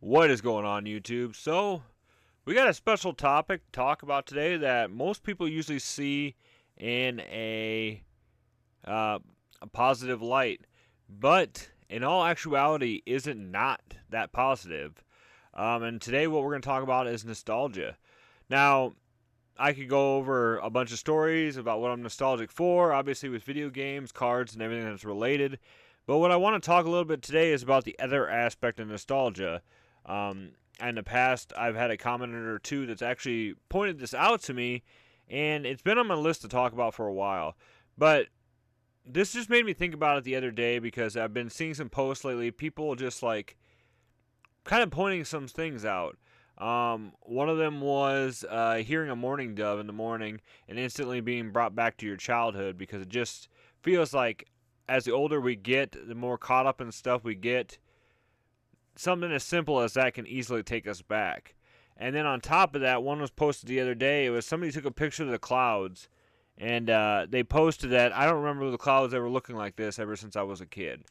What is going on, YouTube? So, we got a special topic to talk about today that most people usually see in uh, a positive light, but in all actuality, isn't not that positive. And today, what we're going to talk about is nostalgia. Now, I could go over a bunch of stories about what I'm nostalgic for, obviously with video games, cards, and everything that's related. But what I want to talk a little bit today is about the other aspect of nostalgia. In the past, I've had a commenter or two that's actually pointed this out to me, and it's been on my list to talk about for a while. But this just made me think about it the other day because I've been seeing some posts lately, people just like kind of pointing some things out. One of them was hearing a mourning dove in the morning and instantly being brought back to your childhood because it just feels like as the older we get, the more caught up in stuff we get, something as simple as that can easily take us back. And then on top of that, one was posted the other day. It was somebody took a picture of the clouds, and they posted that I don't remember the clouds ever looking like this ever since I was a kid.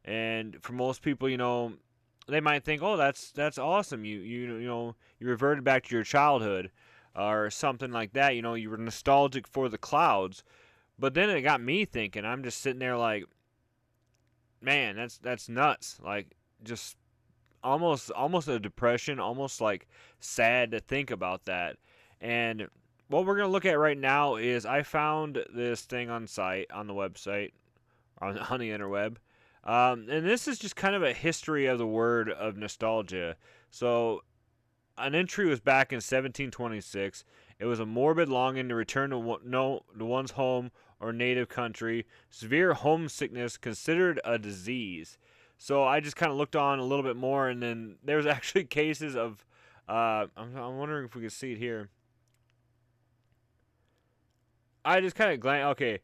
And for most people, they might think, "Oh, that's awesome. You reverted back to your childhood, or something like that. You were nostalgic for the clouds." But then it got me thinking. I'm just sitting there like, man, that's nuts. Like just almost a depression, almost like sad to think about that. And what we're gonna look at right now is I found this thing on the website on the interweb. And this is just kind of a history of the word of nostalgia. So, an entry was back in 1726. It was a morbid longing to return to one's home or native country. Severe homesickness considered a disease. So I just kind of looked on a little bit more, and then there was actually cases of. I'm wondering if we can see it here. I just kind of glanced. Okay,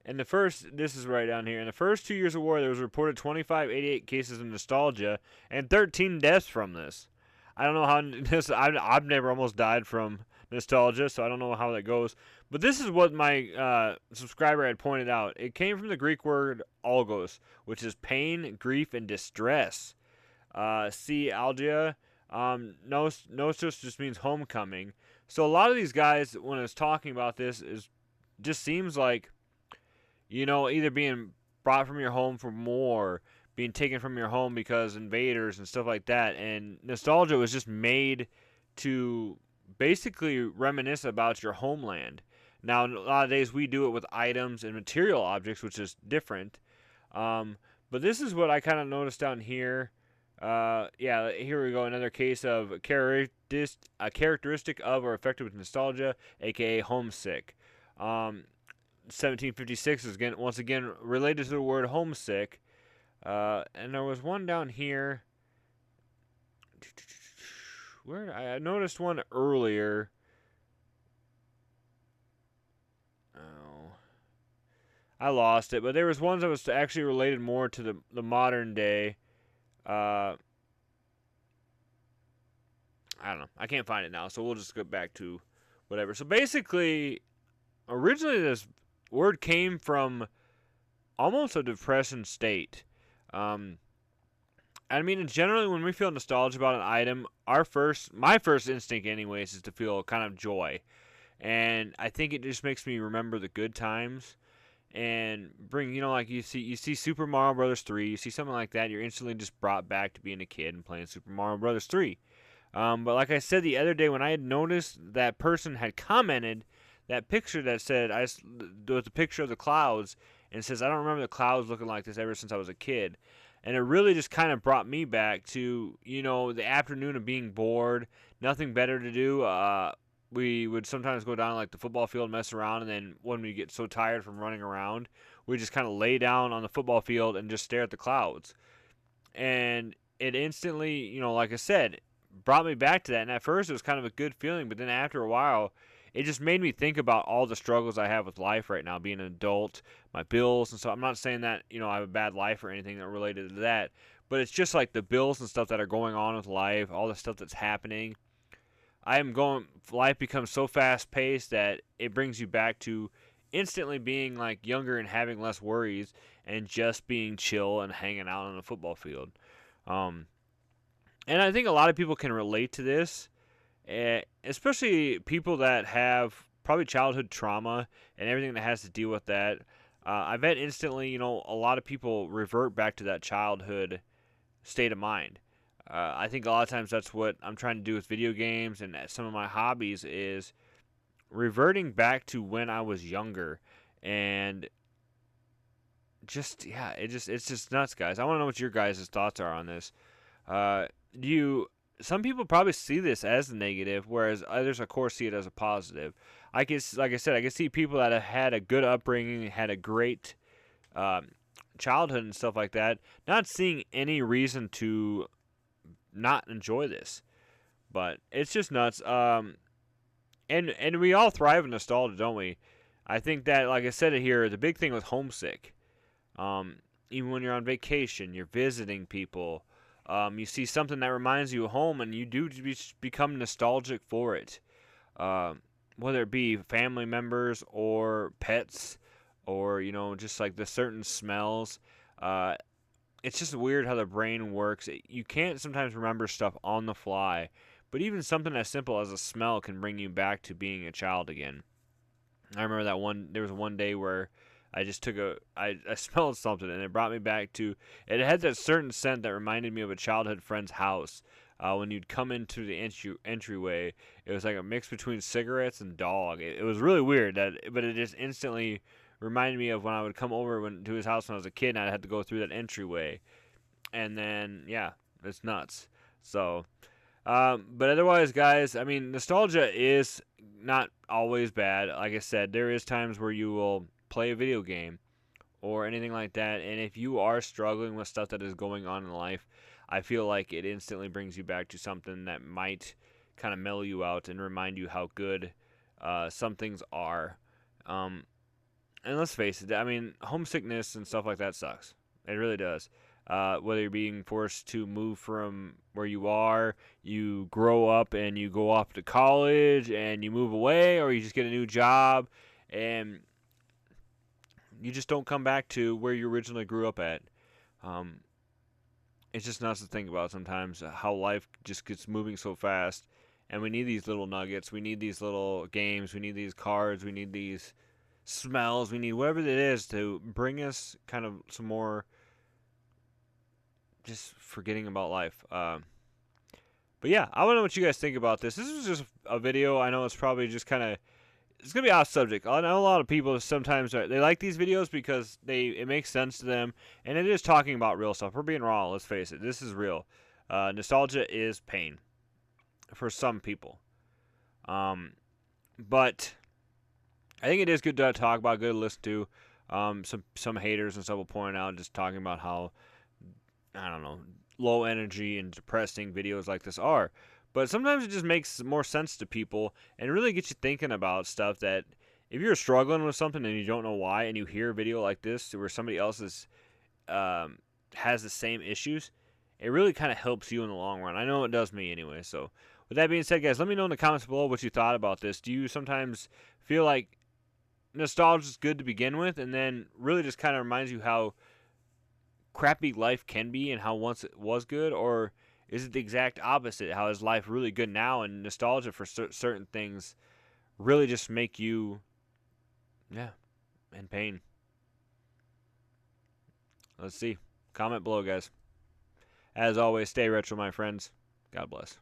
this is right down here. In the first 2 years of war, there was reported 2588 cases of nostalgia and 13 deaths from this. I don't know how this. I've never almost died from nostalgia, so I don't know how that goes. But this is what my subscriber had pointed out. It came from the Greek word algos, which is pain, grief, and distress. See algia. Nostos just means homecoming. So a lot of these guys, when it's talking about this, is just seems like either being brought from your home for war, being taken from your home because invaders and stuff like that. And nostalgia was just made to basically reminisce about your homeland. Now, a lot of days we do it with items and material objects, which is different. But this is what I kind of noticed down here. Yeah, here we go. Another case of a characteristic of or affected with nostalgia, aka homesick. 1756 is once again related to the word homesick. And there was one down here. Where I noticed one earlier. Oh, I lost it. But there was one that was actually related more to the modern day. I don't know. I can't find it now, so we'll just go back to whatever. So basically, originally this word came from almost a depression state. I mean, generally, when we feel nostalgia about an item, my first instinct, anyways, is to feel kind of joy, and I think it just makes me remember the good times, and bring, like you see Super Mario Brothers 3, you see something like that, you're instantly just brought back to being a kid and playing Super Mario Brothers 3. But like I said the other day, when I had noticed that person had commented that picture that said there was a picture of the clouds and it says I don't remember the clouds looking like this ever since I was a kid. And it really just kind of brought me back to, the afternoon of being bored, nothing better to do. We would sometimes go down to, like, the football field and mess around, and then when we get so tired from running around, we just kind of lay down on the football field and just stare at the clouds. And it instantly, like I said, brought me back to that. And at first it was kind of a good feeling, but then after a while, it just made me think about all the struggles I have with life right now, being an adult, my bills, and so I'm not saying that, I have a bad life or anything that related to that, but it's just like the bills and stuff that are going on with life, all the stuff that's happening. Life becomes so fast paced that it brings you back to instantly being like younger and having less worries and just being chill and hanging out on the football field. Um, And I think a lot of people can relate to this, especially people that have probably childhood trauma and everything that has to deal with that. I bet instantly, a lot of people revert back to that childhood state of mind. I think a lot of times that's what I'm trying to do with video games and some of my hobbies is reverting back to when I was younger, and just yeah, it's just nuts, guys. I want to know what your guys' thoughts are on this. Do you? Some people probably see this as a negative, whereas others, of course, see it as a positive. I guess, like I said, I can see people that have had a good upbringing, had a great um, childhood and stuff like that, not seeing any reason to not enjoy this. But it's just nuts. And we all thrive in nostalgia, don't we? I think that, like I said it here, the big thing with homesick. Even when you're on vacation, you're visiting people. You see something that reminds you of home, and you do become nostalgic for it. Whether it be family members or pets, or just like the certain smells. It's just weird how the brain works. You can't sometimes remember stuff on the fly, but even something as simple as a smell can bring you back to being a child again. I remember there was one day where I just I smelled something and it brought me back to, it had that certain scent that reminded me of a childhood friend's house. When you'd come into the entryway, it was like a mix between cigarettes and dog. It was really weird, but it just instantly reminded me of when I would come over to his house when I was a kid and I had to go through that entryway. And then, yeah, it's nuts. So, but otherwise, guys, I mean, nostalgia is not always bad. Like I said, there is times where you will play a video game or anything like that, and if you are struggling with stuff that is going on in life, I feel like it instantly brings you back to something that might kind of mellow you out and remind you how good some things are. Um, and let's face it, I mean, homesickness and stuff like that sucks. It really does. Whether you're being forced to move from where you are, you grow up and you go off to college and you move away, or you just get a new job and you just don't come back to where you originally grew up at. Um, it's just nuts to think about sometimes how life just gets moving so fast. And we need these little nuggets. We need these little games. We need these cards. We need these smells. We need whatever it is to bring us kind of some more just forgetting about life. But yeah, I want to know what you guys think about this. This is just a video. I know it's probably just kind of, it's gonna be off subject. I know a lot of people sometimes they like these videos because it makes sense to them, and it is talking about real stuff. We're being raw. Let's face it. This is real. Nostalgia is pain for some people. But I think it is good to talk about, good to listen to. Some haters and stuff will point out just talking about how, I don't know, low energy and depressing videos like this are. But sometimes it just makes more sense to people and really gets you thinking about stuff that if you're struggling with something and you don't know why, and you hear a video like this where somebody else has the same issues, it really kind of helps you in the long run. I know it does me anyway. So with that being said, guys, let me know in the comments below what you thought about this. Do you sometimes feel like nostalgia is good to begin with, and then really just kind of reminds you how crappy life can be and how once it was good? Or is it the exact opposite? How is life really good now, and nostalgia for certain things really just make you, yeah, in pain? Let's see. Comment below, guys. As always, stay retro, my friends. God bless.